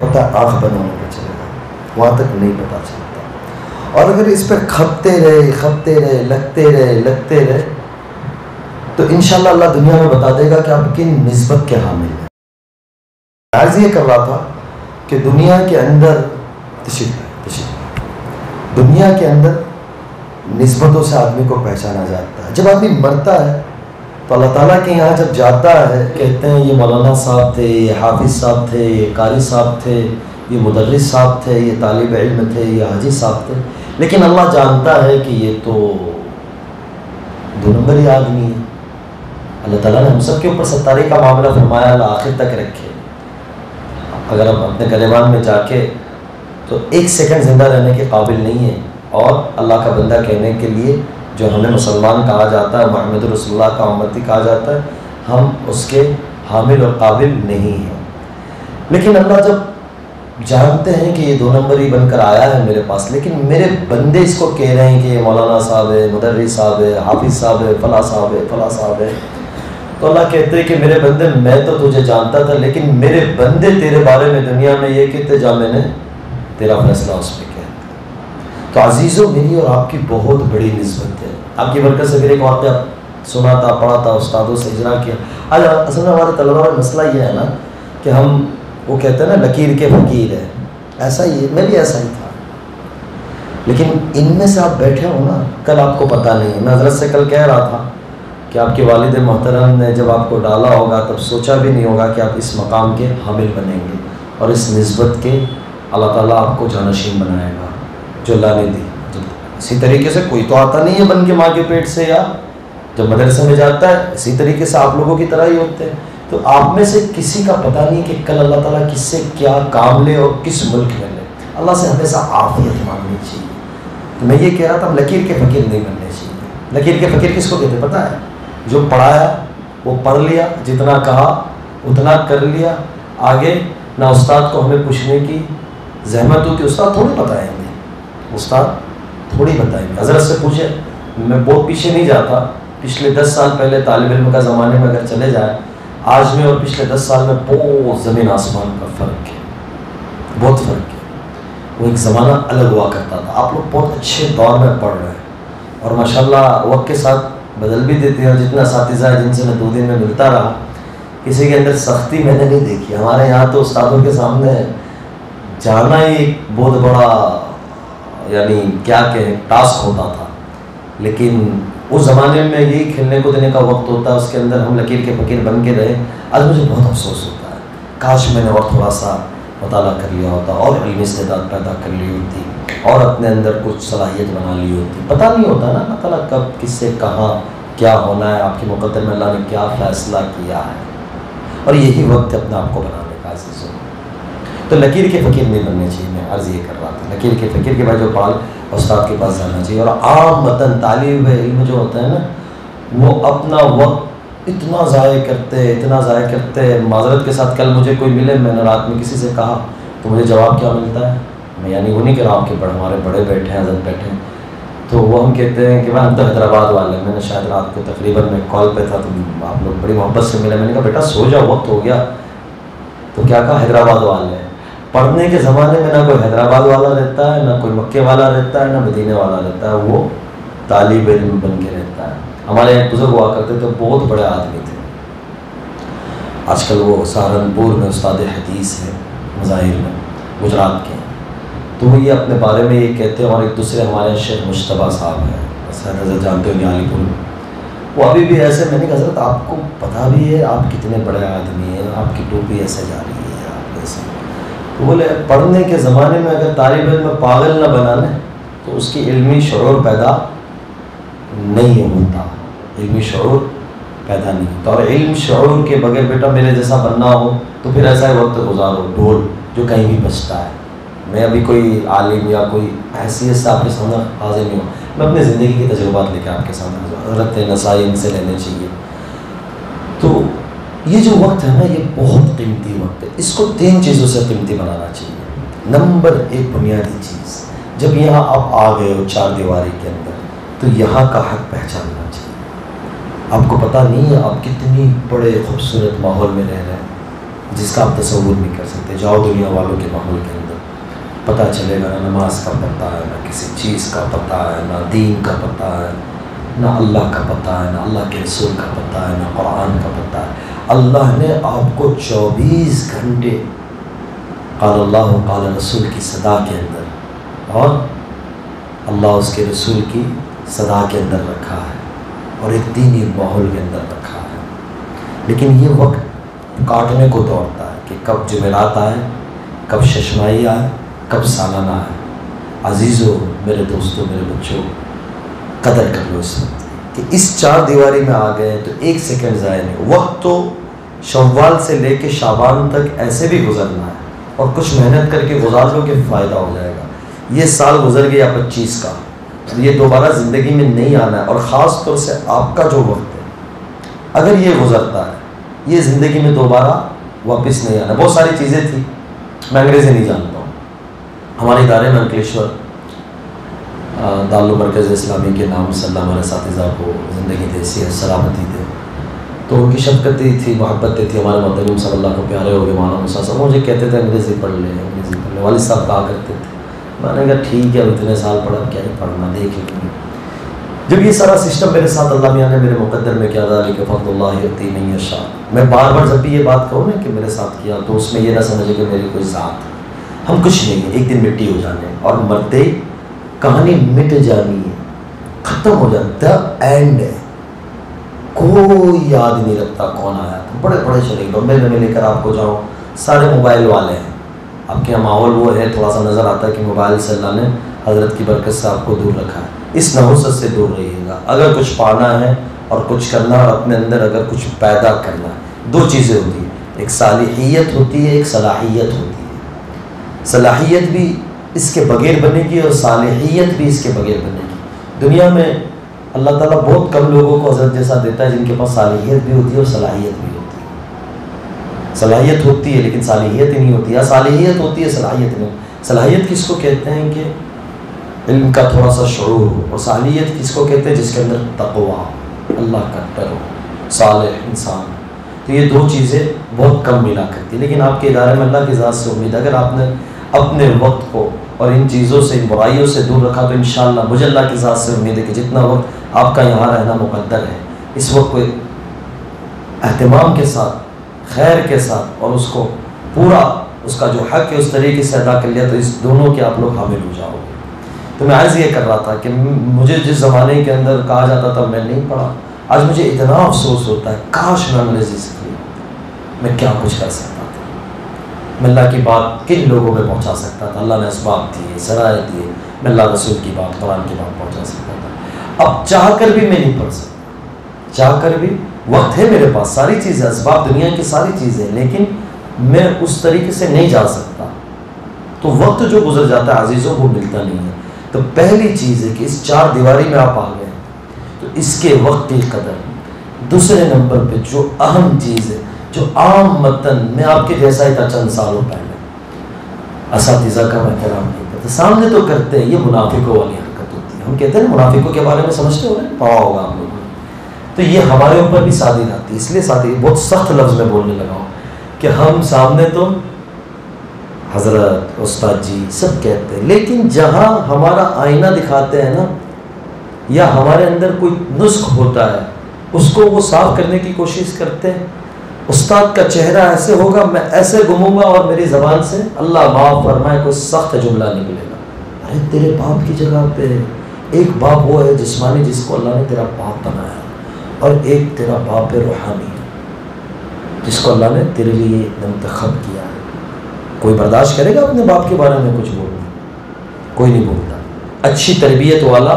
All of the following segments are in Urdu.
پتہ آنکھ بند ہونے پہ چلے گا، وہاں تک نہیں پتہ چلتا۔ اور اگر اس پہ کھپتے رہے لگتے رہے تو انشاءاللہ اللہ دنیا میں بتا دے گا کہ آپ کن نسبت کے حامل ہیں۔ عرض یہ کر رہا تھا کہ دنیا کے اندر دنیا کے اندر نسبتوں سے آدمی کو پہچانا جاتا ہے۔ جب آدمی مرتا ہے تو اللہ تعالیٰ کے یہاں جب جاتا ہے، کہتے ہیں یہ مولانا صاحب تھے، یہ حافظ صاحب تھے، یہ قاری صاحب تھے، یہ مدرس صاحب تھے، یہ طالب علم تھے، یہ حاجی صاحب تھے، لیکن اللہ جانتا ہے کہ یہ تو 2 نمبری آدمی ہے۔ اللہ تعالیٰ نے ہم سب کے اوپر ستاری کا معاملہ فرمایا، اللہ آخر تک رکھے۔ اگر ہم اپنے گریبان میں جا کے تو 1 سیکنڈ زندہ رہنے کے قابل نہیں ہے، اور اللہ کا بندہ کہنے کے لیے جو ہمیں مسلمان کہا جاتا ہے، محمد رسول اللہ کا امتی کہا جاتا ہے، ہم اس کے حامل اور قابل نہیں ہیں۔ لیکن اللہ جب جانتے ہیں کہ یہ 2 نمبری بن کر آیا ہے میرے پاس، لیکن میرے بندے اس کو کہہ رہے ہیں کہ یہ مولانا صاحب ہے، مدرس صاحب ہے، حافظ صاحب ہے، فلاں صاحب ہے، فلاں صاحب ہے، تو اللہ کہتے ہیں کہ میرے بندے میں تو تجھے جانتا تھا، لیکن میرے بندے تیرے بارے میں دنیا میں یہ کہتے جا میں نے تیرا فیصلہ اس پہ کیا۔ تو عزیزوں، میری اور آپ کی بہت بڑی نسبت ہے۔ آپ کی برکت سے میرے ایک واقعہ سنا تھا، پڑھا تھا، استادوں سے اجرا کیا۔ آج اصل میں ہمارے طلباء کا مسئلہ یہ ہے نا کہ ہم وہ کہتے ہیں نا لکیر کے فقیر ہے، ایسا ہی ہے، میں بھی ایسا ہی تھا۔ لیکن ان میں سے آپ بیٹھے ہو نا، کل آپ کو پتہ نہیں ہے۔ میں حضرت سے کل کہہ رہا تھا کہ آپ کے والد محترم نے جب آپ کو ڈالا ہوگا تب سوچا بھی نہیں ہوگا کہ آپ اس مقام کے حامل بنیں گے، اور اس نسبت کے اللہ تعالیٰ آپ کو جانشین بنائے گا جو اللہ نے دی۔ اسی طریقے سے کوئی تو آتا نہیں ہے بن کے ماں کے پیٹ سے، یا جب مدرسے میں جاتا ہے اسی طریقے سے آپ لوگوں کی طرح ہی ہوتے ہیں۔ تو آپ میں سے کسی کا پتہ نہیں کہ کل اللہ تعالیٰ کس سے کیا کام لے اور کس ملک میں لے۔ اللہ سے ہمیشہ عافیت مانگنی چاہیے۔ تو میں یہ کہہ رہا تھا ہم لکیر کے فقیر نہیں بننے چاہیے۔ لکیر کے فقیر کس کو کہتے پتہ ہے؟ جو پڑھایا وہ پڑھ لیا، جتنا کہا اتنا کر لیا، آگے نہ استاد کو ہمیں پوچھنے کی زحمت ہو کہ استاد تھوڑی بتائیں گے، استاد تھوڑی بتائیں گے۔ حضرت سے پوچھے، میں بہت پیچھے نہیں جاتا، پچھلے 10 سال پہلے طالب علم کا زمانے میں اگر چلے جائے، آج میں اور پچھلے 10 سال میں بہت زمین آسمان کا فرق ہے، بہت فرق ہے۔ وہ ایک زمانہ الگ ہوا کرتا تھا، آپ لوگ بہت اچھے دور میں پڑھ رہے ہیں، اور ماشاءاللہ وقت کے ساتھ بدل بھی دیتے ہیں۔ اور جتنا اساتذہ ہے جن سے میں 2 دن میں ملتا رہا، کسی کے اندر سختی میں نے نہیں دیکھی۔ ہمارے یہاں تو استادوں کے سامنے جانا ہی ایک بہت بڑا یعنی کیا کہیں ٹاسک ہوتا تھا، لیکن اس زمانے میں یہی کھیلنے کودنے کا وقت ہوتا ہے، اس کے اندر ہم لکیر کے فقیر بن کے رہے۔ آج مجھے بہت افسوس ہوتا ہے، کاش میں نے اور تھوڑا سا مطالعہ کر لیا ہوتا، اور علمی استعداد پیدا کر لی ہوتی، اور اپنے اندر کچھ صلاحیت بنا لی ہوتی۔ پتہ نہیں ہوتا نا اللہ تعالیٰ کب کس سے کہاں کیا ہونا ہے، آپ کے مقدر میں اللہ نے کیا فیصلہ کیا ہے، اور یہی وقت ہے اپنے آپ کو بنانے کا عزیزوں۔ تو لکیر کے فقیر نہیں بننے چاہیے، میں عرض یہ کر رہا تھا لکیر کے فقیر کے بعد جو پال استاد کے پاس جانا چاہیے۔ اور عام متن طالب علم جو ہوتا ہے نا، وہ اپنا وقت اتنا ضائع کرتے، معذرت کے ساتھ کل مجھے کوئی ملے، میں نے رات میں کسی سے کہا تو مجھے جواب کیا ملتا ہے، میں یعنی وہ نہیں کہہ رہا آپ کے ہمارے بڑے بیٹھے ہیں، حضرت بیٹھے ہیں، تو وہ ہم کہتے ہیں کہ میں ہم تو حیدرآباد والے ہیں۔ میں نے شاید رات کو تقریباً میں کال پہ تھا تو آپ لوگ بڑی محبت سے ملے، میں نے کہا بیٹا سو جاؤ وقت ہو گیا، تو کیا کہا حیدرآباد والے ہیں۔ پڑھنے کے زمانے میں نہ کوئی حیدرآباد والا رہتا ہے، نہ کوئی مکے والا رہتا ہے، نہ مدینے والا رہتا ہے، وہ طالب علم بن کے رہتا ہے۔ ہمارے ایک بزرگ ہوا کرتے تھے، بہت بڑے آدمی تھے، آج کل وہ سہارنپور میں استاد حدیث ہے، مظاہر میں، گجرات کے۔ تو وہ یہ اپنے بارے میں یہ کہتے ہیں، اور ایک دوسرے ہمارے شیخ مشتبہ صاحب ہیں، شاید حضرت جانتے ہوں گے علی پور میں، وہ ابھی بھی ایسے، میں نے کہا حضرت آپ کو پتہ بھی ہے آپ کتنے بڑے آدمی ہیں، آپ کی ٹوپی ایسے جا رہی ہے، آپ ایسے۔ تو بولے پڑھنے کے زمانے میں اگر طالب علم پاگل نہ بنانے تو اس کی علمی شعور پیدا نہیں ہوتا، علمی شعور پیدا نہیں ہوتا۔ اور علم شعور کے بغیر بیٹا میرے جیسا بننا ہو تو پھر ایسا ہی وقت گزارو ڈھول جو کہیں بھی بچتا ہے۔ میں ابھی کوئی عالم یا کوئی حیثیت سے آپ کے سامنے حاضر نہیں ہوں، میں اپنے زندگی کے تجربات لے کے آپ کے سامنے حضرت نسائی ان سے لینے چاہیے۔ تو یہ جو وقت ہے نا، یہ بہت قیمتی وقت ہے، اس کو 3 چیزوں سے قیمتی بنانا چاہیے۔ نمبر 1 بنیادی چیز، جب یہاں آپ آ گئے ہو 4 دیواری کے اندر، تو یہاں کا حق پہچاننا چاہیے۔ آپ کو پتہ نہیں ہے آپ کتنی بڑے خوبصورت ماحول میں رہ رہے ہیں، جس کا آپ تصور نہیں کر سکتے. جاؤ دنیا والوں کے ماحول کے اندر، پتہ چلے گا نہ نماز کا پتہ ہے، نہ کسی چیز کا پتہ ہے، نہ دین کا پتہ ہے، نہ اللہ کا پتہ ہے، نہ اللہ کے رسول کا پتہ ہے، نہ قرآن کا پتہ ہے. اللہ نے آپ کو 24 گھنٹے قال اللہ قال رسول کی صدا کے اندر اور اللہ اس کے رسول کی صدا کے اندر رکھا ہے، اور ایک دینی ماحول کے اندر رکھا ہے. لیکن یہ وقت کاٹنے کو دوڑتا ہے کہ کب جمعرات آئے، کب ششمائی آئے، کب سالانہ آئے. عزیزو، میرے دوستو، میرے بچوں، قدر کر لو اس وقت کہ اس 4 دیواری میں آ گئے تو 1 سیکنڈ ضائع نہیں. وقت تو شوال سے لے کے شعبان تک ایسے بھی گزرنا ہے، اور کچھ محنت کر کے گزار لو کہ فائدہ ہو جائے گا. یہ سال گزر گیا 25 کا، یہ دوبارہ زندگی میں نہیں آنا ہے. اور خاص طور سے آپ کا جو وقت ہے، اگر یہ گزرتا ہے، یہ زندگی میں دوبارہ واپس نہیں آنا. بہت ساری چیزیں تھیں، میں انگریزی نہیں جانتا ہوں. ہمارے ادارے میں انکلیشور دارالمرکز اسلامی کے نام سے اللہ ہمارے اساتذہ کو زندگی دے، صحت سلامتی دے. تو ان کی شفقتیں تھی، محبتیں تھی. ہمارے محترم صلی اللہ کو پیارے ہو گئے مولانا موسیٰ صاحب مجھے کہتے تھے انگریزی پڑھ لیں، انگریزی پڑھ لیں. والد صاحب کہا کرتے تھے. میں نے کہا ٹھیک ہے، اتنے سال پڑھا، کیا ہی پڑھنا، دیکھ لیں گے. جب یہ سارا سسٹم میرے ساتھ اللہ میاں نے میرے مقدر میں کیا ذالک فضل اللہ یؤتیہ من یشاء، میں بار بار جب بھی یہ بات کہوں نا کہ میرے ساتھ کیا، تو اس میں یہ نہ سمجھے کہ میری کوئی ذات ہے. ہم کچھ نہیں ہیں، ایک دن مٹی ہو جانے ہیں، اور مرتے کہانی مٹ جانی ہے، ختم ہو جاتا ہے، اینڈ ہے. کوئی یاد نہیں رکھتا کون آیا تھا. بڑے بڑے شریک بمبے میں لے کر آپ کو جاؤ، سارے موبائل والے ہیں. آپ کے یہاں ماحول وہ ہے، تھوڑا سا نظر آتا ہے کہ موبائل سے اللہ نے حضرت کی برکت سے آپ کو دور رکھا ہے. اس نحوست سے دور رہیے گا. اگر کچھ پانا ہے اور کچھ کرنا ہے، اور اپنے اندر اگر کچھ پیدا کرنا ہے، 2 چیزیں ہوتی ہیں، ایک صالحیت ہوتی ہے، ایک صلاحیت ہوتی ہے. صلاحیت بھی اس کے بغیر بنے گی اور صالحیت بھی اس کے بغیر بنے گی. دنیا میں اللہ تعالیٰ بہت کم لوگوں کو حضرت جیسا دیتا ہے جن کے پاس صالحیت بھی ہوتی ہے اور صلاحیت بھی ہوتی ہے. صلاحیت ہوتی ہے لیکن صالحیت ہی نہیں ہوتی، یا صالحیت ہوتی ہے صلاحیت نہیں. صلاحیت کس کو کہتے ہیں کہ علم کا تھوڑا سا شعور ہو، اور صالحیت کس کو کہتے ہیں جس کے اندر تقویٰ، اللہ کا ڈر ہو، صالح انسان. تو یہ 2 چیزیں بہت کم ملا کرتی. لیکن آپ کے ادارے میں اللہ کی ذات سے امید ہے، اگر آپ نے اپنے وقت کو اور ان چیزوں سے، ان برائیوں سے دور رکھا، تو انشاءاللہ مجھے اللہ کی ذات سے امید ہے کہ جتنا وقت آپ کا یہاں رہنا مقدر ہے، اس وقت کو اہتمام کے ساتھ، خیر کے ساتھ، اور اس کو پورا اس کا جو حق ہے اس طریقے سے ادا کر لیا، تو اس دونوں کے آپ لوگ حامل ہو جاؤ گے. تو میں عرض یہ کر رہا تھا کہ مجھے جس زمانے کے اندر کہا جاتا تھا میں نہیں پڑھا، آج مجھے اتنا افسوس ہوتا ہے، کاش میں انگریزی سیکھ لیا، میں کیا کچھ کر سکتا تھا. میں اللہ کی بات کن لوگوں میں پہنچا سکتا تھا. اللہ نے اسباب دیے، ذرائع دیے، میں اللہ رسول کی بات، قرآن کی بات پہنچا سکتا تھا. اب چاہ کر بھی میں نہیں پڑھ سکتا، چاہ کر بھی وقت ہے میرے پاس، ساری چیزیں، اسباب دنیا کی ساری چیزیں، لیکن میں اس طریقے سے نہیں جا سکتا. تو وقت جو گزر جاتا ہے عزیزوں وہ ملتا نہیں ہے. تو پہلی چیز ہے کہ اس 4 دیواری میں آپ آ گئے تو اس کے وقت کی قدر. دوسرے نمبر پہ جو اہم چیز ہے، جو عام متن میں آپ کے جیسا ہی تھا چند سالوں پہلے، اساتذہ کا میں احترام نہیں کرتا، سامنے تو کرتے ہیں، یہ منافقوں والی حرکت ہوتی ہے. ہم کہتے ہیں منافقوں کے بارے میں سمجھتے ہو نا، پڑھا ہوگا آپ لوگوں نے. تو یہ ہمارے اوپر بھی صادق آتی ہے. اس لیے صادق بہت سخت لفظ میں بولنے لگا ہوں کہ ہم سامنے تو حضرت، استاد جی سب کہتے ہیں، لیکن جہاں ہمارا آئینہ دکھاتے ہیں نا، یا ہمارے اندر کوئی نسخ ہوتا ہے، اس کو وہ صاف کرنے کی کوشش کرتے ہیں. استاد کا چہرہ ایسے ہوگا، میں ایسے گھوموں گا، اور میری زبان سے اللہ معاف فرمائے کوئی سخت جملہ نکلے گا. ارے تیرے باپ کی جگہ پہ ایک باپ وہ ہے جسمانی جس کو اللہ نے تیرا باپ بنایا، اور ایک تیرا باپ روحانی جس کو اللہ نے تیرے لیے منتخب کیا ہے. کوئی برداشت کرے گا اپنے باپ کے بارے میں کچھ بولنا؟ کوئی نہیں بولتا. اچھی تربیت والا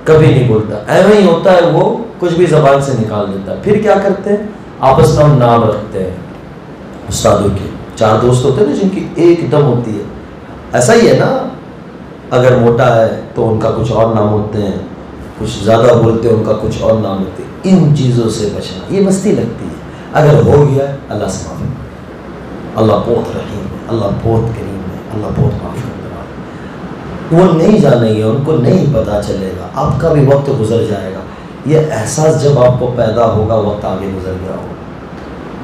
کبھی نہیں بولتا. ایویں ہی ہوتا ہے، وہ کچھ بھی زبان سے نکال دیتا ہے. پھر کیا کرتے ہیں؟ آپس میں ہم نام رکھتے ہیں استادوں کے. 4 دوست ہوتے ہیں نا جن کی ایک دم ہوتی ہے. ایسا ہی ہے نا، اگر موٹا ہے تو ان کا کچھ اور نام ہوتے ہیں، کچھ زیادہ بولتے ہیں ان کا کچھ اور نام ہوتے ہیں. ان چیزوں سے بچنا، یہ مستی لگتی ہے. اگر ہو گیا اللہ سے معافی، اللہ بہت رحیم ہے، اللہ بہت کریم ہے، اللہ بہت معاف کرنے والا ہے. وہ نہیں جانیں گے، ان کو نہیں پتہ چلے گا، آپ کا بھی وقت گزر جائے گا. یہ احساس جب آپ کو پیدا ہوگا، وقت آگے گزر گیا ہوگا.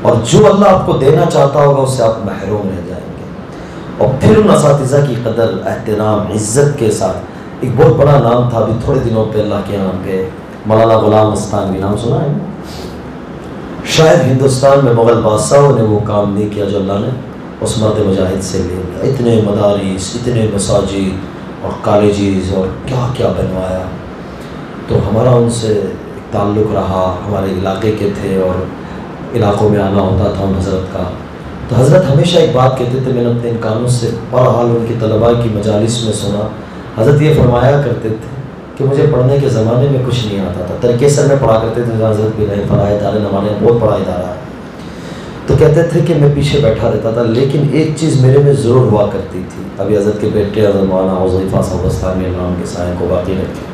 اور جو اللہ آپ کو دینا چاہتا ہوگا اس سے آپ محروم رہ جائیں گے. اور پھر ان اساتذہ کی قدر، احترام، عزت کے ساتھ. ایک بہت بڑا نام تھا، ابھی تھوڑے دنوں پہ اللہ کے یہاں پہ مولانا غلام مستانوی، نام سنا ہے؟ شاید ہندوستان میں مغل بادشاہوں نے وہ کام نہیں کیا جو اللہ نے اس مرد مجاہد سے لے لیا. اتنے مدارس، اتنے مساجد اور کالجز اور کیا کیا بنوایا. تو ہمارا ان سے ایک تعلق رہا، ہمارے علاقے کے تھے اور علاقوں میں آنا ہوتا تھا ان حضرت کا. تو حضرت ہمیشہ ایک بات کہتے تھے، میں نے اپنے ان کانوں سے بہرحال ان کی طلباء کی مجالس میں سنا. حضرت یہ فرمایا کرتے تھے کہ مجھے پڑھنے کے زمانے میں کچھ نہیں آتا تھا. ترک سر میں پڑھا کرتے تھے، حضرت بھی رہے، پڑھا ادارے ہمارے بہت بڑا ادارہ ہے. تو کہتے تھے کہ میں پیچھے بیٹھا رہتا تھا، لیکن ایک چیز میرے میں ضرور ہوا کرتی تھی. ابھی حضرت کے بیٹے حضرت مولانا حذیفہ صاحب بستانی اللہ کے سائے کو باقی رکھے.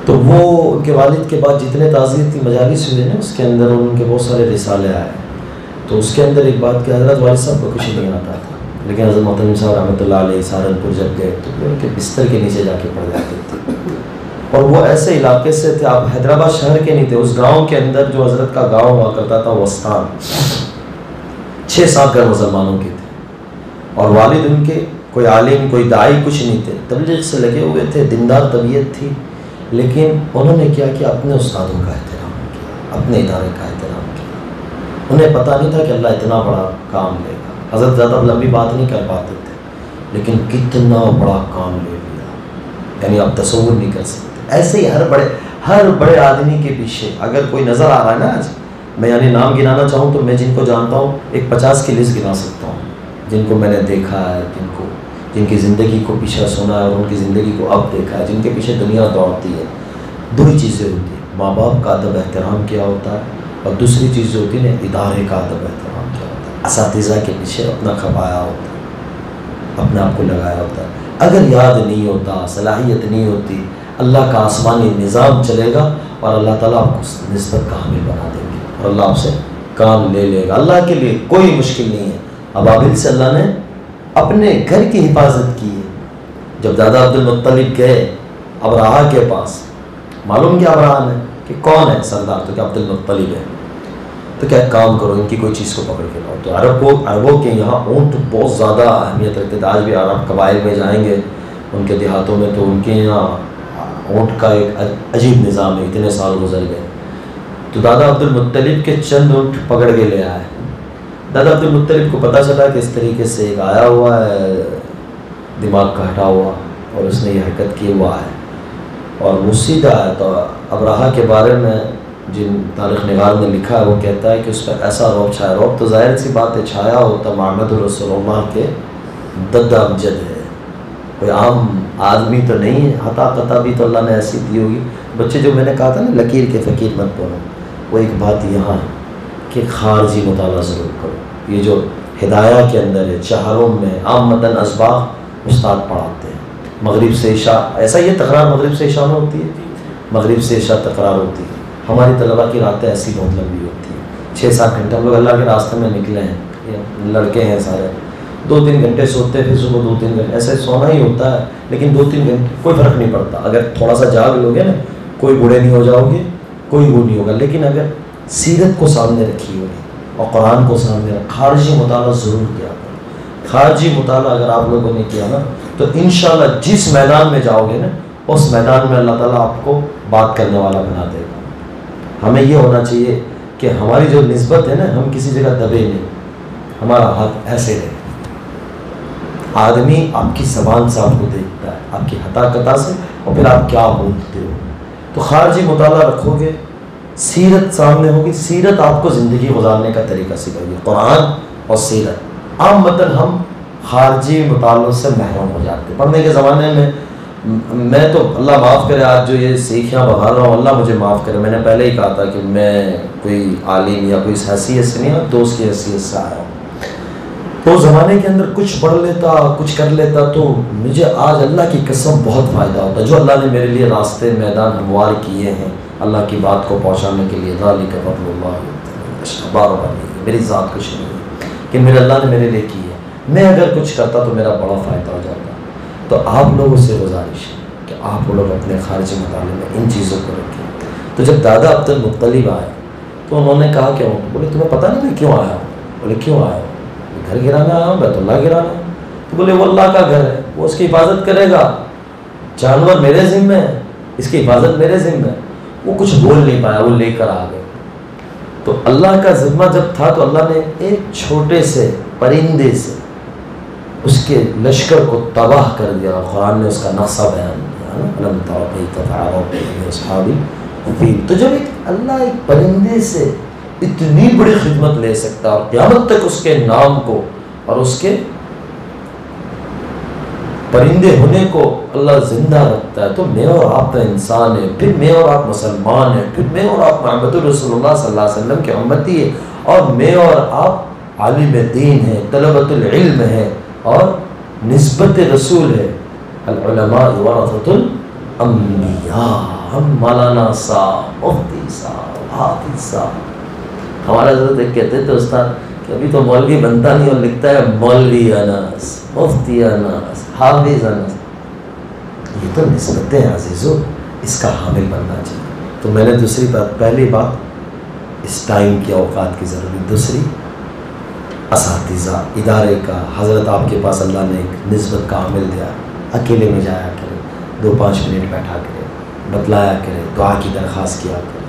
تو وہ ان کے والد کے بعد جتنے تعزیت کی مجالس ہوئے نا، اس کے اندر ان کے بہت سارے رسالے آئے. تو اس کے اندر ایک بات کہ حضرت والد صاحب کو کچھ نہیں آتا تھا، لیکن حضرت محترم صاحب رحمۃ اللہ علیہ سہارنپور جب گئے تو ان کے بستر کے نیچے جا کے پڑھ جاتے تھے. اور وہ ایسے علاقے سے تھے، آپ حیدرآباد شہر کے نہیں تھے، اس گاؤں کے اندر جو حضرت کا گاؤں ہوا کرتا تھا وستان، 6-7 گھر مسلمانوں کے تھے. اور والد ان کے کوئی عالم، کوئی داعی کچھ نہیں تھے، تبلیغ سے لگے ہوئے تھے، دیندار طبیعت تھی. لیکن انہوں نے کیا کیا؟ اپنے استادوں کا احترام کیا، اپنے ادارے کا احترام کیا. انہیں پتہ نہیں تھا کہ اللہ اتنا بڑا کام لے گا. حضرت زیادہ لمبی بات نہیں کر پاتے تھے، لیکن کتنا بڑا کام لے لیا، یعنی آپ تصور نہیں کر سکتے. ایسے ہی ہر بڑے آدمی کے پیچھے اگر کوئی نظر آ رہا ہے نا، آج میں یعنی نام گنانا چاہوں تو میں جن کو جانتا ہوں ایک 50 کی لسٹ گنا سکتا ہوں، جن کو میں نے دیکھا ہے، جن کی زندگی کو پیچھے سنا ہے اور ان کی زندگی کو اب دیکھا ہے، جن کے پیچھے دنیا دوڑتی ہے. 2 ہی چیزیں ہوتی ہیں، ماں باپ کا ادب احترام کیا ہوتا ہے، اور دوسری چیز جو ہوتی ہے نا، ادارے کا ادب احترام کیا ہوتا ہے. اساتذہ کے پیچھے اپنا کھپایا ہوتا ہے، اپنے آپ کو لگایا ہوتا ہے. اگر یاد نہیں ہوتا، صلاحیت نہیں ہوتی، اللہ کا آسمانی نظام چلے گا اور اللہ تعالیٰ آپ کو نسبت کا حامل بنا دیں گے اور اللہ آپ سے کام لے لے گا. اللہ کے لیے کوئی مشکل نہیں ہے. ابابل سے اللہ نے اپنے گھر کی حفاظت کی ہے. جب دادا عبد المطلب گئے ابراہا کے پاس، معلوم کیا ابراہا نے کہ کون ہے سردار، تو کیا عبد المطلب ہے. تو کیا کام کرو، ان کی کوئی چیز کو پکڑ کے لاؤ. تو عربوں کے یہاں اونٹ بہت زیادہ اہمیت رکھتے تھے. آج بھی عرب قبائل میں جائیں گے ان کے دیہاتوں میں تو ان کے یہاں اونٹ کا ایک عجیب نظام ہے. اتنے سال گزر گئے. تو دادا عبد المطلب کے چند اونٹ پکڑ کے لے آئے. دادا عبد المطلب کو پتہ چلا کہ اس طریقے سے ایک آیا ہوا ہے دماغ کا ہٹا ہوا اور اس نے یہ حرکت کی ہوا ہے اور وہ سیدھا ہے. تو ابراہا کے بارے میں جن تاریخ نگار نے لکھا ہے وہ کہتا ہے کہ اس پر ایسا رعب چھایا. رعب تو ظاہر سی بات ہے چھایا ہوتا محمد رسول اللہ کے دد امجد ہے، کوئی عام آدمی تو نہیں ہے. عطا قطع بھی تو اللہ نے ایسی دی ہوگی. بچے جو میں نے کہا تھا نا لکیر کے فقیر مت بنو، وہ ایک بات یہاں ہے کہ خارجی مطالعہ ضرور کرو. یہ جو ہدایہ کے اندر ہے، چہاروں میں عامتاً اسباق استاد پڑھاتے ہیں. مغرب سے عشاء، ایسا یہ تکرار مغرب سے عشاء میں ہوتی ہے، مغرب سے عشاء تکرار ہوتی ہے. ہماری طلباء کی راتیں ایسی بہت لمبی ہوتی ہیں، 6-7 گھنٹے. ہم لوگ اللہ کے راستے میں نکلے ہیں، لڑکے ہیں سارے، 2-3 گھنٹے سوتے ہیں، پھر صبح 2-3 گھنٹے ایسے سونا ہی ہوتا ہے. لیکن 2-3 گھنٹے کوئی فرق نہیں پڑتا. اگر تھوڑا سا جاگ لوگے نا، کوئی بوڑھے نہیں ہو جاؤ گے، کوئی وہ نہیں ہوگا. لیکن اگر سیرت کو سامنے رکھی ہوگی اور قرآن کو سامنے رکھ، خارجی مطالعہ ضرور کیا کرو. خارجی مطالعہ اگر آپ لوگوں نے کیا نا تو انشاءاللہ جس میدان میں جاؤ گے نا، اس میدان میں اللہ تعالیٰ آپ کو بات کرنے والا بنا دے گا. ہمیں یہ ہونا چاہیے کہ ہماری جو نسبت ہے نا، ہم کسی جگہ دبے نہیں، ہمارا ہاتھ ایسے رہے. آدمی آپ کی زبان سے آپ کو دیکھتا ہے، آپ کی حطاقتہ سے، اور پھر آپ کیا بولتے ہو. تو خارجی مطالعہ رکھو گے، سیرت سامنے ہوگی. سیرت آپ کو زندگی گزارنے کا طریقہ سکھائے گی، قرآن اور سیرت. عام مطلب ہم خارجی مطالعوں سے محروم ہو جاتے. پڑھنے کے زمانے میں تو اللہ معاف کرے، آج جو یہ سیکھیاں بغار رہا ہوں اللہ مجھے معاف کرے. میں نے پہلے ہی کہا تھا کہ میں کوئی عالم یا کوئی حیثیت سے نہیں، دوست کی حیثیت سے آیا ہوں. تو زمانے کے اندر کچھ پڑھ لیتا، کچھ کر لیتا، تو مجھے آج اللہ کی قسم بہت فائدہ ہوتا ہے. جو اللہ نے میرے لیے راستے میدان ہموار کیے ہیں اللہ کی بات کو پہنچانے کے لیے، ذالک فضل اللہ، بار بار میری ذات کچھ نہیں ہے کہ میرے اللہ نے میرے لیے کی ہے. میں اگر کچھ کرتا تو میرا بڑا فائدہ ہو جاتا. تو آپ لوگوں سے گزارش ہے کہ آپ لوگ اپنے خارجی مطالعے میں ان چیزوں کو رکھیں. تو جب دادا عبد المطلب آئے تو انہوں نے کہا کیوں؟ تو بولے تمہیں پتہ نہیں میں کیوں آیا ہوں؟ بولے کیوں آیا ہوں؟ گھر گرانا آیا ہوں، بیت اللہ گرانا. تو بولے وہ اللہ کا گھر ہے، وہ اس کی حفاظت کرے گا، جانور میرے ذمہ ہے، اس کی حفاظت میرے ذمہ ہے. وہ کچھ بول نہیں پایا، وہ لے کر آ گئے. تو اللہ کا ذمہ جب تھا تو اللہ نے ایک چھوٹے سے پرندے سے اس کے لشکر کو تباہ کر دیا. قرآن نے اس کا نقشہ بیان کیا. تو جب اللہ ایک پرندے سے اتنی بڑی خدمت لے سکتا اور قیامت تک اس کے نام کو اور اس کے پرندے ہونے کو اللہ زندہ رکھتا ہے، تو میں اور آپ کا انسان ہے، پھر میں اور آپ مسلمان ہیں، پھر میں اور آپ محمد رسول اللہ صلی اللہ علیہ وسلم کے امتی ہیں، اور میں اور آپ عالم دین ہیں، طلبۃ العلم ہیں اور نسبت رسول ہے. العلماء ورثۃ الانبیاء. ہم مولانا صاحب، مفتی صاحب، حافظ صاحب، ہمارا حضرت ایک کہتے تھے استاد کہ ابھی تو مولوی بنتا نہیں اور لکھتا ہے مولوی انس، مفتی انس، حافظ انس. یہ تو نسبتیں ہیں عزیزو، اس کا حامل بننا چاہیے. تو میں نے دوسری بات، پہلی بات اس ٹائم کی اوقات کی ضروری، دوسری اساتذہ ادارے کا. حضرت آپ کے پاس اللہ نے ایک نسبت کا عامل دیا، اکیلے میں جایا کرے، 2-5 منٹ بیٹھا کرے، بتلایا کرے، دعا کی درخواست کیا کرے.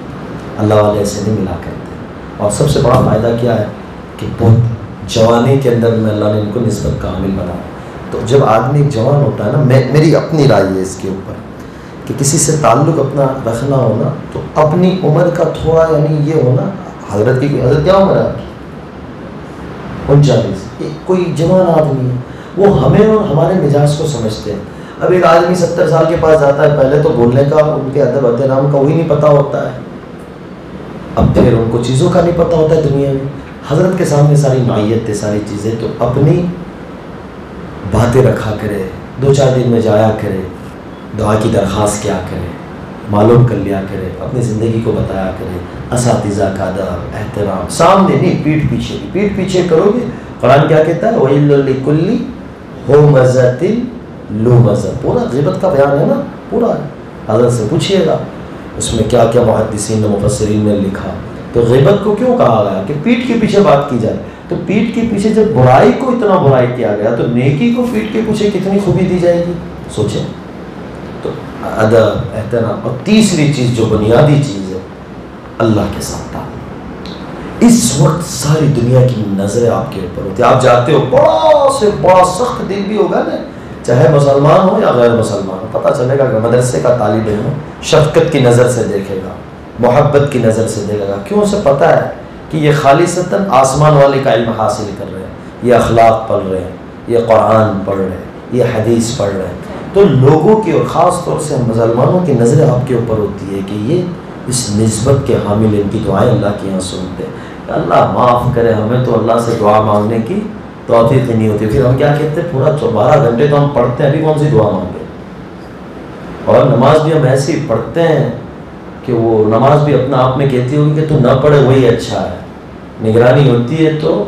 اللہ والے ایسے نہیں ملا کرتے. اور سب سے بڑا فائدہ کیا ہے کہ بہت جوانی کے اندر میں اللہ نے ان کو نسبت کا عامل بنایا. تو جب آدمی جوان ہوتا ہے نا، میری اپنی رائے ہے اس کے اوپر کہ کسی سے تعلق اپنا رکھنا ہونا تو اپنی عمر کا تھوڑا، یعنی یہ ہونا، حضرت کی حضرت کیا عمر ہے آپ کی؟ 39. کوئی جوان آدمی ہے، وہ ہمیں اور ہمارے مزاج کو سمجھتے ہیں. اب ایک آدمی 70 سال کے پاس جاتا ہے، پہلے تو بولنے کا، ان کے ادب احترام کا وہی نہیں پتہ ہوتا ہے، اب پھر ان کو چیزوں کا نہیں پتہ ہوتا ہے دنیا میں. حضرت کے سامنے ساری نوعیت تھے، ساری چیزیں، تو اپنی باتیں رکھا کرے، 2-4 دن میں جایا کرے، دعا کی درخواست کیا کرے، معلوم کر لیا کرے، اپنی زندگی کو بتایا کرے. اساتذہ کا ادب احترام سامنے نہیں، پیٹھ پیچھے. پیٹھ پیچھے کرو گے، قرآن کیا کہتا ہے؟ وَإِلَّا لِكُلِّ هُمَزَةٍ لُمَزَةٍ. پورا غیبت کا بیان ہے نا، پورا حضرت سے پوچھیے گا اس میں کیا کیا محدثین و مفسرین نے لکھا. تو غیبت کو کیوں کہا گیا کہ پیٹھ کے پیچھے بات کی جائے؟ تو پیٹھ کے پیچھے جب برائی کو اتنا برائی کیا گیا تو نیکی کو پیٹھ کے پیچھے کتنی خوبی دی جائے گی، سوچیں. تو ادب احترام. اور تیسری چیز جو بنیادی چیز ہے، اللہ کے ساتھ تعلق. اس وقت ساری دنیا کی نظریں آپ کے اوپر ہوتی ہے. آپ جاتے ہو، بڑا سے بڑا سخت دل بھی ہوگا نا، چاہے مسلمان ہو یا غیر مسلمان ہو، پتہ چلے گا کہ مدرسے کا طالب علم شفقت کی نظر سے دیکھے گا، محبت کی نظر سے دیکھے گا. کیوں؟ اسے پتہ ہے کہ یہ خالصتاً آسمان والے کا علم حاصل کر رہے ہیں، یہ اخلاق پڑھ رہے ہیں، یہ قرآن پڑھ رہے ہیں، یہ حدیث پڑھ رہے ہیں. تو لوگوں کی اور خاص طور سے مسلمانوں کی نظریں آپ کے اوپر ہوتی ہے کہ یہ اس نسبت کے حامل، ان کی دعائیں اللہ کے یہاں سنتے ہیں. اللہ معاف کرے، ہمیں تو اللہ سے دعا مانگنے کی توفیق نہیں ہوتی. پھر ہم کیا کہتے ہیں، پورا 12 گھنٹے تو ہم پڑھتے ہیں، ابھی کون سی دعا مانگے. اور نماز بھی ہم ایسی پڑھتے ہیں کہ وہ نماز بھی اپنا آپ میں کہتی ہوگی کہ تو نہ پڑھے وہی اچھا ہے. نگرانی ہوتی ہے تو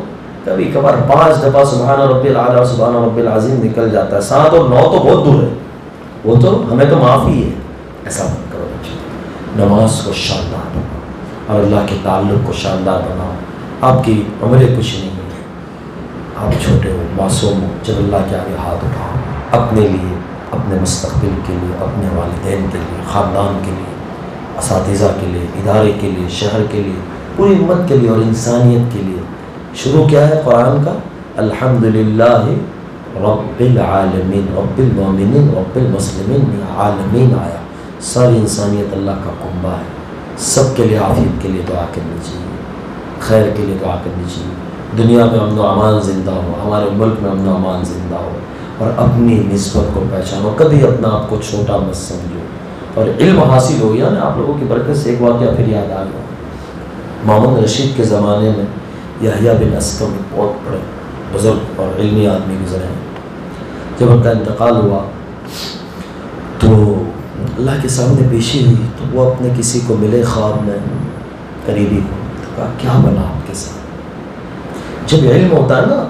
کبھی کبھار 5 دفعہ سبحان رب الاعلیٰ اور سبحان رب العظیم نکل جاتا ہے. 7 اور 9 تو بہت دور ہے، وہ تو ہمیں تو معافی ہے. ایسا مت کرو بچوں. نماز کو شاندار بناؤ اور اللہ کے تعلق کو شاندار بناؤ. آپ کی عمریں کچھ نہیں ہے، آپ چھوٹے ہو، معصوم ہو. جب اللہ کے آگے ہاتھ اٹھاؤ، اپنے لیے، اپنے مستقبل کے لیے، اپنے والدین کے لیے، خاندان کے لیے، اساتذہ کے لیے، ادارے کے لیے، شہر کے لیے، پوری امت کے لیے اور انسانیت کے لیے. شروع کیا ہے قرآن کا؟ الحمدللہ رب العالمین، رب المومنین، رب المسلمین. عالمین آیا، ساری انسانیت اللہ کا کنبہ ہے. سب کے لیے عافیت کے لیے دعا کرنی چاہیے، خیر کے لیے دعا کرنی چاہیے. دنیا میں امن و امان زندہ ہو، ہمارے ملک میں امن و امان زندہ ہو. اور اپنی نسبت کو پہچانو، کبھی اپنا آپ کو چھوٹا مت سمجھو. اور علم حاصل ہو گیا نا آپ لوگوں کی برکت سے. ایک واقعہ پھر یاد آ گیا. محمد رشید کے زمانے میں یحییٰ بن اسکم بہت بڑے بزرگ اور علمی آدمی گزرے ہیں. جب ان کا انتقال ہوا تو اللہ کے سامنے پیشی ہوئی. تو وہ اپنے کسی کو ملے خواب میں، قریبی کو، تو کہا کیا بنا آپ کے ساتھ؟ جب علم ہوتا ہے نا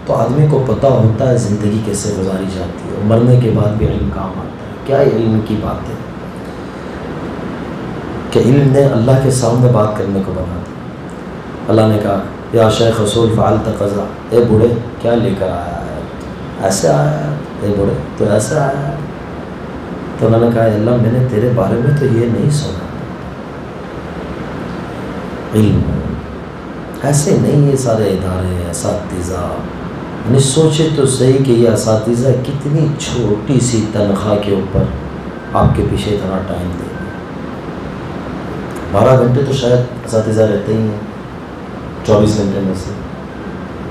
تو آدمی کو پتہ ہوتا ہے زندگی کیسے گزاری جاتی ہے، اور مرنے کے بعد بھی علم کام آتا ہے. کیا علم کی بات ہے کہ علم نے اللہ کے سامنے بات کرنے کو بنا دیا. اللہ نے کہا یا شیخ رسول فعلت قضا، اے بوڑھے کیا لے کر آیا ہے، ایسے آیا ہے، اے بوڑھے تو ایسے آیا ہے۔ تو انہوں نے کہا اللہ میں نے تیرے بارے میں تو یہ نہیں سنا، علم ایسے نہیں، یہ سارے ادارے ہیں اساتذہ، یعنی سوچے تو صحیح کہ یہ اساتذہ کتنی چھوٹی سی تنخواہ کے اوپر آپ کے پیچھے اتنا ٹائم دے، 12 گھنٹے تو شاید اساتذہ رہتے ہی ہیں 24 گھنٹے میں سے،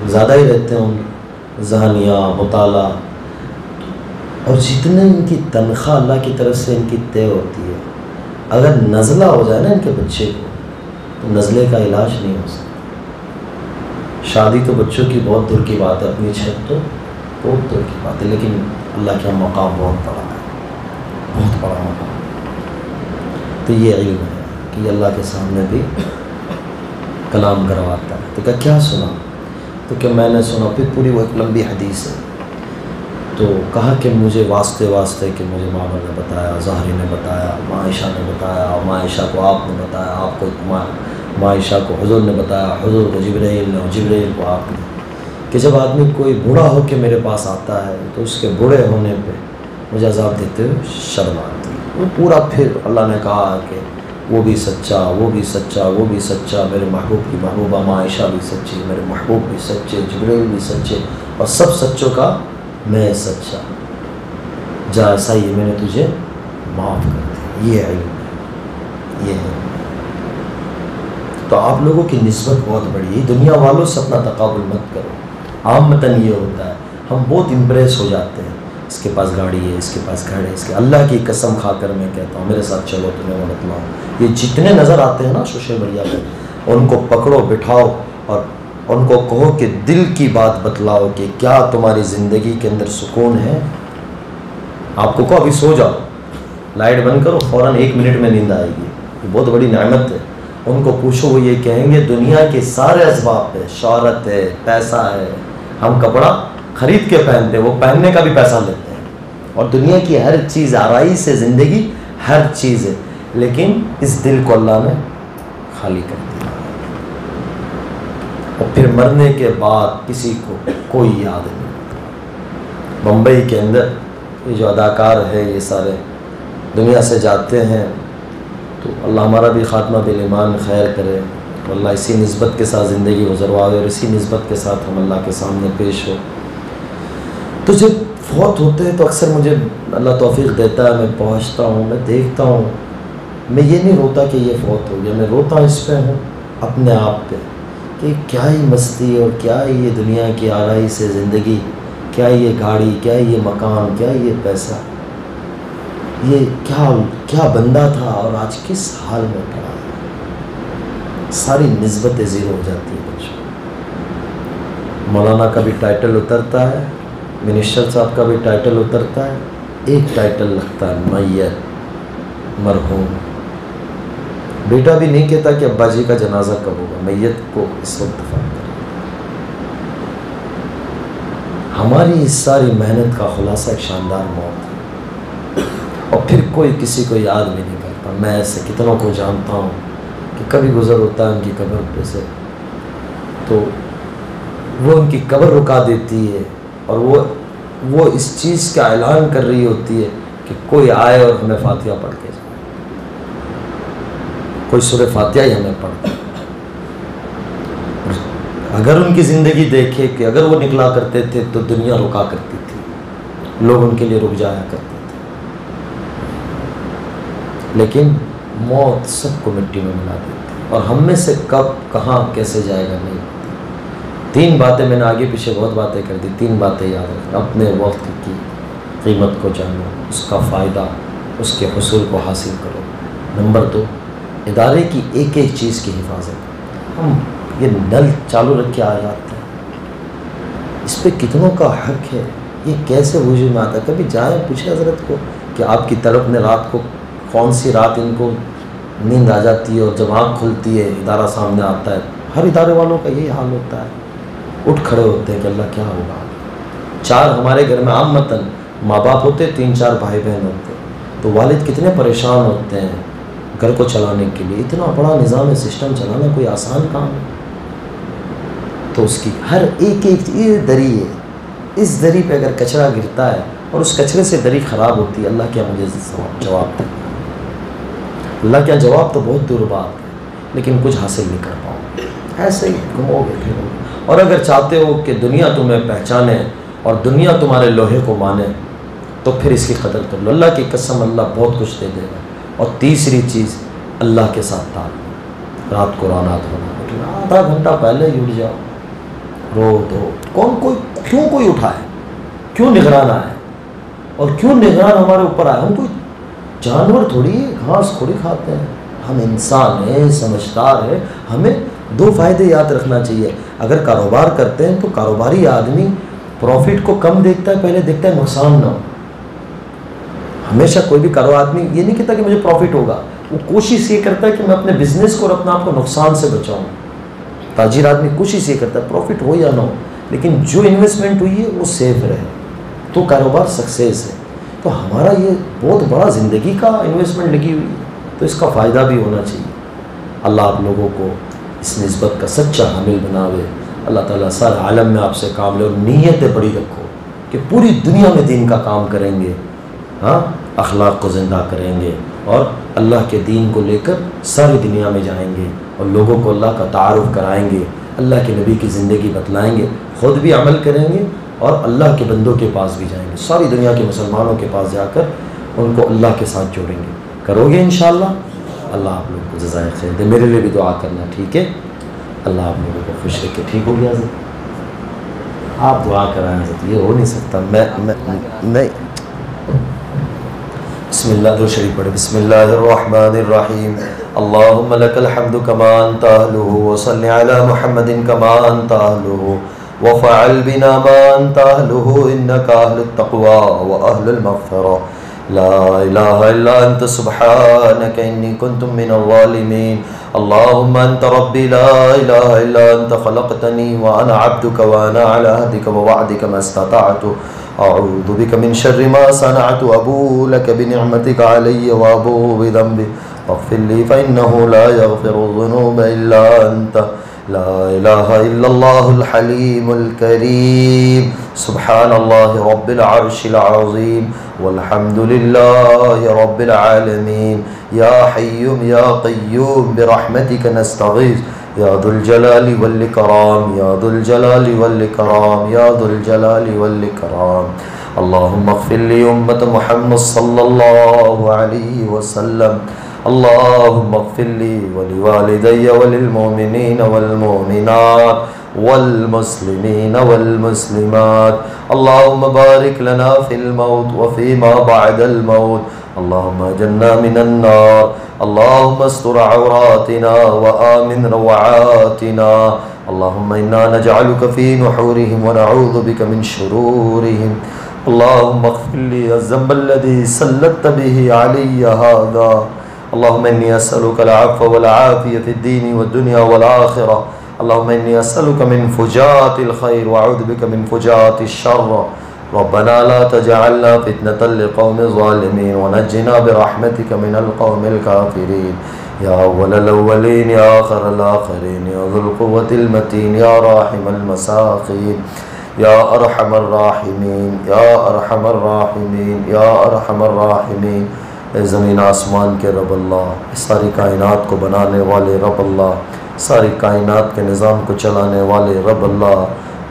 زیادہ ہی رہتے ہوں گے، ذہنیہ مطالعہ، اور جتنے ان کی تنخواہ اللہ کی طرف سے ان کی طے ہوتی ہے، اگر نزلہ ہو جائے نا ان کے بچے کو تو نزلے کا علاج نہیں ہو سکتا۔ شادی تو بچوں کی بہت دور کی بات ہے، اپنی چھت تو بہت دور کی بات ہے، لیکن اللہ کا مقام بہت بڑا ہے، بہت بڑا مقام۔ تو یہ علم ہے کہ یہ اللہ کے سامنے بھی کلام کرواتا ہے۔ تو کیا سنا؟ تو کہ میں نے سنا، پھر پوری وہ ایک لمبی حدیث ہے۔ تو کہا کہ مجھے واسطے کہ مجھے معمر نے بتایا، ظاہری نے بتایا، ماں عائشہ نے بتایا، اور ماں عائشہ کو آپ نے بتایا، آپ کو ماں عائشہ کو حضور نے بتایا، حضور کو جبرائیل نے، اور جبرائیل کو آپ نے، کہ جب آدمی کوئی بوڑھا ہو کے میرے پاس آتا ہے تو اس کے بوڑھے ہونے پہ مجھے عذاب دیتے ہوئے شرم آتی ہے۔ وہ پورا پھر اللہ نے کہا کہ وہ بھی سچا، وہ بھی سچا، وہ بھی سچا، میرے محبوب کی محبوبہ ماں عائشہ بھی سچی، میرے محبوب بھی سچے، جبرائیل بھی سچے، اور سب سچوں کا میں سچا، جا ایسا ہی میں نے تجھے معاف کر دیا۔ یہ علم ہے، یہ ہے۔ تو آپ لوگوں کی نسبت بہت بڑی ہے، دنیا والوں سے اپنا تقابل مت کرو۔ عامتاً یہ ہوتا ہے، ہم بہت امپریس ہو جاتے ہیں، اس کے پاس گاڑی ہے، اس کے پاس گھر ہے، اس کے، اللہ کی قسم کھا کر میں کہتا ہوں میرے ساتھ چلو تمہیں وہ بتلاؤں، یہ جتنے نظر آتے ہیں نا سوشل میڈیا پہ، ان کو پکڑو بٹھاؤ اور ان کو کہو کہ دل کی بات بتلاؤ کہ کیا تمہاری زندگی کے اندر سکون ہے۔ آپ کو کہو ابھی سو جاؤ، لائٹ بند کرو، فوراً 1 منٹ میں نیند آئے گی، یہ بہت بڑی نعمت ہے۔ ان کو پوچھو، وہ یہ کہیں گے دنیا کے سارے اسباب ہے، شہرت ہے، پیسہ ہے، ہم کپڑا خرید کے پہنتے ہیں، وہ پہننے کا بھی پیسہ لیتے ہیں، اور دنیا کی ہر چیز، آرائش سے زندگی ہر چیز ہے، لیکن اس دل کو اللہ نے خالی کر دیا، اور پھر مرنے کے بعد کسی کو کوئی یاد نہیں۔ بمبئی کے اندر یہ جو اداکار ہے، یہ سارے دنیا سے جاتے ہیں، تو اللہ ہمارا بھی خاتمہ بالایمان خیر کرے، اللہ اسی نسبت کے ساتھ زندگی گزروائے، اور اسی نسبت کے ساتھ ہم اللہ کے سامنے پیش ہو۔ تو جب فوت ہوتے ہیں تو اکثر مجھے اللہ توفیق دیتا ہے، میں پہنچتا ہوں، میں دیکھتا ہوں، میں یہ نہیں روتا کہ یہ فوت ہو گیا، میں روتا اس پہ ہوں، اپنے آپ پہ، کہ کیا ہی مستی اور کیا ہی یہ دنیا کی آرائش سے زندگی، کیا یہ گاڑی، کیا یہ مکان، کیا یہ پیسہ، یہ کیا بندہ تھا اور آج کس حال میں پڑا ہے۔ ساری نسبتیں زیرو ہو جاتی ہیں بچوں۔ مولانا کا بھی ٹائٹل اترتا ہے، منسٹر صاحب کا بھی ٹائٹل اترتا ہے، ایک ٹائٹل لگتا ہے میت، مرحوم۔ بیٹا بھی نہیں کہتا کہ ابا جی کا جنازہ کب ہوگا، میت کو اس وقت دفن کریں۔ ہماری اس ساری محنت کا خلاصہ ایک شاندار موت ہے، اور پھر کوئی کسی کو یاد بھی نہیں کرتا۔ میں ایسے کتنوں کو جانتا ہوں کہ کبھی گزر ہوتا ہے ان کی قبر پہ سے، تو وہ ان کی قبر رکا دیتی ہے، اور وہ اس چیز کا اعلان کر رہی ہوتی ہے کہ کوئی آئے اور ہمیں فاتحہ پڑھ کے جائے، کوئی سورہ فاتحہ ہی ہمیں پڑھ۔ اگر ان کی زندگی دیکھے کہ اگر وہ نکلا کرتے تھے تو دنیا رکا کرتی تھی، لوگ ان کے لیے رک جایا کرتے تھے، لیکن موت سب کو مٹی میں ملا دیتی ہے، اور ہم میں سے کب کہاں کیسے جائے گا نہیں پتہ۔ 3 باتیں میں نے آگے پیچھے بہت باتیں کر دی، 3 باتیں یاد رکھنا۔ اپنے وقت کی قیمت کو جانو، اس کا فائدہ، اس کے حصول کو حاصل کرو۔ نمبر 2، ادارے کی ایک ایک چیز کی حفاظت۔ ہم یہ نل چالو رکھ کے آ جاتے ہیں، اس پہ کتنوں کا حق ہے، یہ کیسے وجود میں آتا ہے؟ کبھی جائیں پوچھیں حضرت کو کہ آپ کی طرف نے رات کو کون سی رات ان کو نیند آ جاتی ہے، اور جب آنکھ کھلتی ہے ادارہ سامنے آتا ہے، ہر ادارے والوں کا یہی حال ہوتا ہے، اٹھ کھڑے ہوتے ہیں کہ اللہ کیا ہوگا۔ 4 ہمارے گھر میں عامتاً ماں باپ ہوتے، 3-4 بھائی بہن ہوتے، تو والد کتنے پریشان ہوتے ہیں گھر کو چلانے کے لیے۔ اتنا بڑا نظام سسٹم چلانا کوئی آسان کام ہے؟ تو اس کی ہر ایک یہ دری ہے، اس دری پہ اگر کچرا گرتا ہے اور اس کچرے سے دری خراب ہوتی ہے، اللہ کیا مجھے جواب دے؟ اللہ کیا جواب تو بہت دور بات ہے، لیکن کچھ حاصل نہیں کر پاؤ، ایسے ہی گھومو گے پھرو گے۔ اور اگر چاہتے ہو کہ دنیا تمہیں پہچانے اور دنیا تمہارے لوہے کو مانے تو پھر اس کی قدر کر لو، اللہ کی قسم اللہ بہت کچھ دے دے گا۔ اور تیسری چیز اللہ کے ساتھ تعلق، رات کو رانات ہونا، آدھا گھنٹہ پہلے ہی اٹھ جاؤ، رو دو، کیوں کوئی اٹھائے، کیوں نگران آئے، اور کیوں نگران ہمارے اوپر آئے؟ ہم کوئی جانور تھوڑی ہے، گھاس تھوڑی کھاتے ہیں، ہم انسان ہیں، سمجھدار ہیں۔ ہمیں دو فائدے یاد رکھنا چاہیے، اگر کاروبار کرتے ہیں تو کاروباری آدمی پروفٹ کو کم دیکھتا ہے، پہلے دیکھتا ہے نقصان نہ ہو۔ ہمیشہ کوئی بھی کاروبار آدمی یہ نہیں کہتا کہ مجھے پروفٹ ہوگا، وہ کوشش یہ کرتا ہے کہ میں اپنے بزنس کو اور اپنے آپ کو نقصان سے بچاؤں۔ تاجر آدمی کوشش یہ کرتا ہے پروفٹ ہو یا نہ ہو، لیکن جو انویسٹمنٹ ہوئی ہے وہ سیف رہے، تو کاروبار سکسیز ہے۔ تو ہمارا یہ بہت بڑا زندگی کا انویسٹمنٹ لگی ہوئی ہے، تو اس کا فائدہ بھی ہونا چاہیے۔ اللہ آپ لوگوں کو اس نسبت کا سچا حامل بناوے، اللہ تعالیٰ سارے عالم میں آپ سے کام لے، اور نیتیں بڑی رکھو کہ پوری دنیا میں دین کا کام کریں گے، ہاں اخلاق کو زندہ کریں گے، اور اللہ کے دین کو لے کر ساری دنیا میں جائیں گے، اور لوگوں کو اللہ کا تعارف کرائیں گے، اللہ کے نبی کی زندگی بتلائیں گے، خود بھی عمل کریں گے، اور اللہ کے بندوں کے پاس بھی جائیں گے، ساری دنیا کے مسلمانوں کے پاس جا کر ان کو اللہ کے ساتھ جوڑیں گے۔ کرو گے انشاءاللہ؟ اللہ آپ لوگوں کو جزائے خیر دے، میرے لیے بھی دعا کرنا، ٹھیک ہے؟ اللہ آپ لوگوں کو خوش رکھے۔ ٹھیک ہو گیا حضرت؟ آپ دعا کرائیں حضرت، یہ ہو نہیں سکتا، میں نہیں۔ بسم اللہ، دو شریف پڑھے۔ بسم اللہ الرحمن الرحیم، اللہم لک الحمد کما انت اہلہ، وصل علی محمد کما انت اہلہ، وفعل بنا ما انت اہلہ، انک اہل التقوی واہل المغفرہ، لا الہ الا انت سبحانک انی کنت من الظالمین، اللہم انت ربی لا الہ الا انت خلقتنی وانا عبدک وانا علی عہدک ووعدک ما استطعت، اعوذ بک من شر ما صنعت، ابوء لک بنعمتک علی وابوء بذنبی فاغفر لی فانہ لا یغفر الذنوب الا انت، لا الہ الا اللہ الحلیم الکریم، سبحان اللہ رب العرش العظیم، والحمد للہ رب العالمین، یا حی یا قیوم برحمتک نستغیث، یا ذو الجلال والاکرام، یا ذو الجلال والاکرام، یا ذو الجلال والاکرام، اللہم اغفر لی امت محمد صلی اللہ علیہ وسلم، اللہم اغفر لی ولوالدی وللمؤمنین والمؤمنات والمسلمین والمسلمات، اللہم بارک لنا فی الموت وفیما بعد الموت، اللہم اجرنا من النار، اللہم استر عوراتنا وآمن روعاتنا، اللہم انا نجعلک فی نحورہم ونعوذ بک من شرورہم، اللہم اغفر لی الذنب الذی سلطت به علی هذا، اللہم انی اسألک العفو والعافیہ فی الدین والدنیا والآخرہ، اللہم انی اسألک من فجاة الخیر وأعوذ بک من فجاة الشر، ربنا لا تجعلنا فتنة لقوم الظالمین ونجنا برحمتک من القوم الكافرین، یا اول الاولین یا آخر الآخرین، یا ذو القوة المتین، یا راحم المساکین، یا ارحم الراحمین، یا ارحم الراحمین، یا ارحم الراحمین، اے زمین آسمان کے رب اللہ، ساری کائنات کو بنانے والے رب اللہ، ساری کائنات کے نظام کو چلانے والے رب اللہ،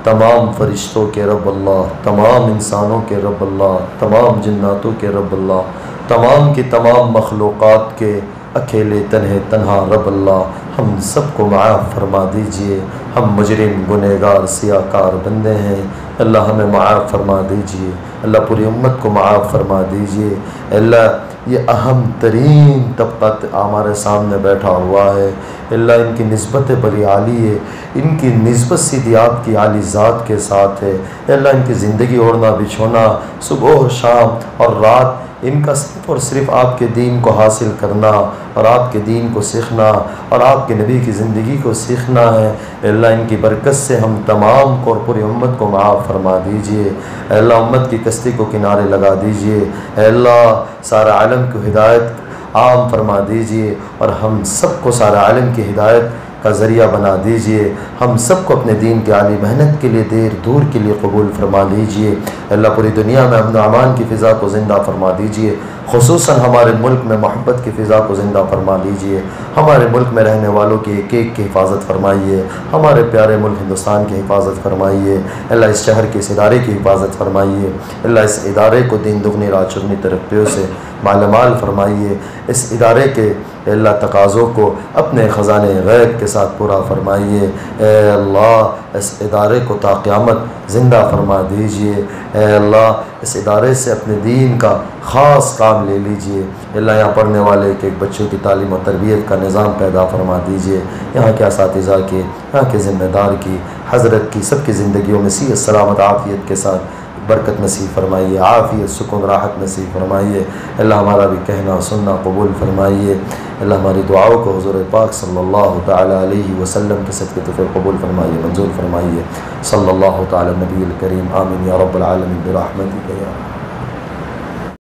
تمام فرشتوں کے رب اللہ، تمام انسانوں کے رب اللہ، تمام جناتوں کے رب اللہ، تمام کی تمام مخلوقات کے اکیلے تنہا رب اللہ، ہم سب کو معاف فرما دیجئے، ہم مجرم گنہگار سیاہکار بندے ہیں، اللہ ہمیں معاف فرما دیجئے، اللہ پوری امت کو معاف فرما دیجئے، اللہ یہ اہم ترین طبقہ ہمارے سامنے بیٹھا ہوا ہے، اللہ ان کی نسبت بڑی عالی ہے، ان کی نسبت سیدھی آپ کی عالی ذات کے ساتھ ہے، اللہ ان کی زندگی اوڑھنا بچھونا صبح اور شام اور رات ان کا صرف اور صرف آپ کے دین کو حاصل کرنا اور آپ کے دین کو سیکھنا اور آپ کے نبی کی زندگی کو سیکھنا ہے، اللہ ان کی برکت سے ہم تمام کو اور پوری امت کو معاف فرما دیجئے، اے اللہ امت کی کشتی کو کنارے لگا دیجئے، اے اللہ سارا عالم کو ہدایت عام فرما دیجئے، اور ہم سب کو سارا عالم کی ہدایت کا ذریعہ بنا دیجئے، ہم سب کو اپنے دین کی عالی محنت کے لیے دیر دور کے لیے قبول فرما لیجئے۔ اللہ پوری دنیا میں امن و امان کی فضا کو زندہ فرما دیجئے، خصوصاً ہمارے ملک میں محبت کی فضا کو زندہ فرما دیجئے، ہمارے ملک میں رہنے والوں کی ایک ایک کی حفاظت فرمائیے، ہمارے پیارے ملک ہندوستان کی حفاظت فرمائیے، اللہ اس شہر کے اس ادارے کی حفاظت فرمائیے، اللہ اس ادارے کو دین دگنی رات چگنی ترقیوں سے مال مال فرمائیے، اس ادارے کے اللہ تقاضوں کو اپنے خزانے غیب کے ساتھ پورا فرمائیے۔ اے اللہ اس ادارے کو تا قیامت زندہ فرما دیجئے، اے اللہ اس ادارے سے اپنے دین کا خاص کام لے لیجئے، اللہ یہاں پڑھنے والے ایک ایک بچوں کی تعلیم و تربیت کا نظام پیدا فرما دیجئے، یہاں کے اساتذہ کی، یہاں کے ذمہ دار کی، حضرت کی، سب کی زندگیوں میں صحت سلامت عافیت کے ساتھ برکت نصیب فرمائیے، عافیت سکون راحت نصیب فرمائیے، اللہ ہمارا بھی کہنا سننا قبول فرمائیے، اللہ ہماری دعاؤں کو حضور پاک صلی اللہ تعالی علیہ وسلم کے صدقے تو قبول فرمائیے، منظور فرمائیے، صلی اللہ تعالی نبی الکریم، آمین یا رب العالمین برحمتک یا